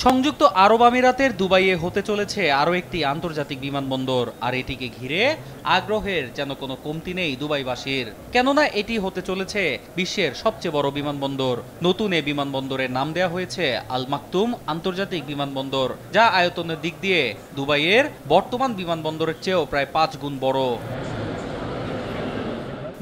সংযুক্ত আরব আমিরাতের দুবাইয়ে হতে চলেছে আরও একটি আন্তর্জাতিক বিমানবন্দর, আর এটিকে ঘিরে আগ্রহের যেন কোনো কমতি নেই দুবাইবাসীর। কেননা এটি হতে চলেছে বিশ্বের সবচেয়ে বড় বিমানবন্দর। নতুন এই বিমানবন্দরের নাম দেওয়া হয়েছে আল মাকতুম আন্তর্জাতিক বিমানবন্দর, যা আয়তনের দিক দিয়ে দুবাইয়ের বর্তমান বিমানবন্দরের চেয়েও প্রায় 5 গুণ বড়।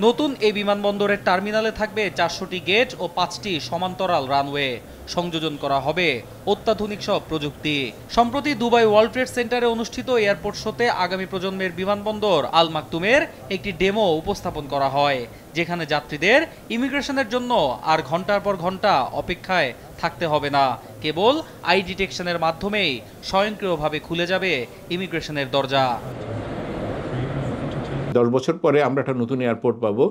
নতুন এই বিমানবন্দরের টার্মিনালে থাকবে 400টি গেট ও 5টি সমান্তরাল রানওয়ে। সংযোজন করা হবে অত্যাধুনিক সব প্রযুক্তি। সম্প্রতি দুবাই ওয়ার্ল্ড ট্রেড সেন্টারে অনুষ্ঠিত এয়ারপোর্ট শোতে আগামী প্রজন্মের বিমানবন্দর আল মাকতুমের একটি ডেমো উপস্থাপন করা হয়, যেখানে যাত্রীদের ইমিগ্রেশনের জন্য আর ঘন্টার পর ঘন্টা অপেক্ষায় থাকতে হবে না। কেবল আই ডিটেকশনের মাধ্যমেই স্বয়ংক্রিয়ভাবে খুলে যাবে ইমিগ্রেশনের দরজা। 10 বছর পরে আমরা একটা নতুন এয়ারপোর্ট পাবো,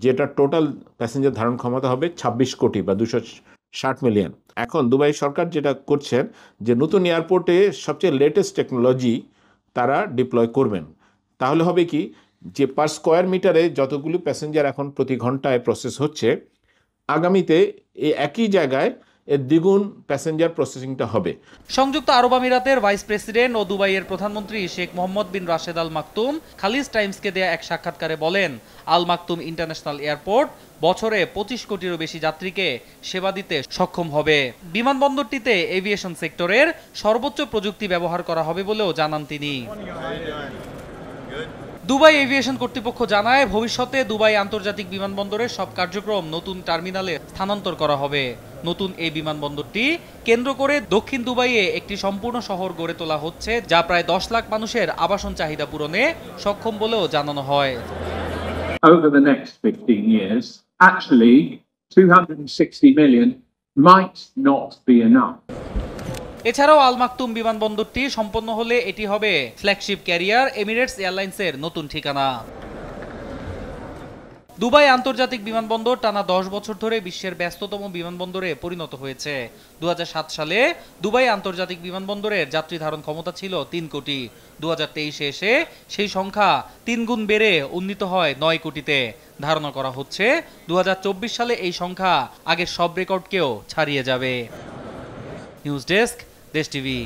যেটা টোটাল প্যাসেঞ্জার ধারণ ক্ষমতা হবে 26 কোটি বা 260 মিলিয়ন। এখন দুবাই সরকার যেটা করছেন যে নতুন এয়ারপোর্টে সবচেয়ে লেটেস্ট টেকনোলজি তারা ডিপ্লয় করবেন। তাহলে হবে কি, যে পার স্কোয়ার মিটারে যতগুলো প্যাসেঞ্জার এখন প্রতি ঘন্টায় প্রসেস হচ্ছে, আগামীতে এই একই জায়গায় এর দ্বিগুণ প্যাসেঞ্জার প্রসেসিংটা হবে। সংযুক্ত আরব আমিরাতের ভাইস প্রেসিডেন্ট ও দুবাইয়ের প্রধানমন্ত্রী শেখ মোহাম্মদ বিন রাশেদ আল মাকতুম খালিজ টাইমসকে দেয়া এক সাক্ষাৎকারে বলেন, আল মাকতুম ইন্টারন্যাশনাল এয়ারপোর্ট বছরে 25 কোটিরও বেশি যাত্রীকে সেবা দিতে সক্ষম হবে। বিমানবন্দরটিতে এভিয়েশন সেক্টরের সর্বোচ্চ প্রযুক্তি ব্যবহার করা হবে বলেও জানান তিনি। দুবাই এভিয়েশন কর্তৃপক্ষ জানায়, ভবিষ্যতে দুবাই আন্তর্জাতিক বিমানবন্দরের সব কার্যক্রম নতুন টার্মিনালে স্থানান্তর করা হবে। নতুন এই বিমানবন্দরটি কেন্দ্র করে দক্ষিণ দুবাইয়ে একটি সম্পূর্ণ শহর গড়ে তোলা হচ্ছে, যা প্রায় 10 লাখ মানুষের আবাসন চাহিদা পূরণে সক্ষম বলেও জানানো হয়। Over the next 15 years, actually 260 million might not be enough. এছাড়াও আল মাকতুম বিমানবন্দরটি সম্পন্ন হলে এটি হবে ফ্ল্যাগশিপ ক্যারিয়ার এমিরেটস এয়ারলাইন্সের নতুন ঠিকানা। দুবাই আন্তর্জাতিক বিমানবন্দর টানা 10 বছর ধরে বিশ্বের ব্যস্ততম বিমানবন্দরে পরিণত হয়েছে। 2007 সালে দুবাই আন্তর্জাতিক বিমানবন্দরের যাত্রী ধারণ ক্ষমতা ছিল 3 কোটি। 2023-এ এসে সেই সংখ্যা 3 গুণ বেড়ে উন্নীত হয় 9 কোটিতে। ধারণা করা হচ্ছে 2024 সালে এই সংখ্যা আগের সব রেকর্ডকেও ছাড়িয়ে যাবে। নিউজ ডেস্ক, দেশ টিভি।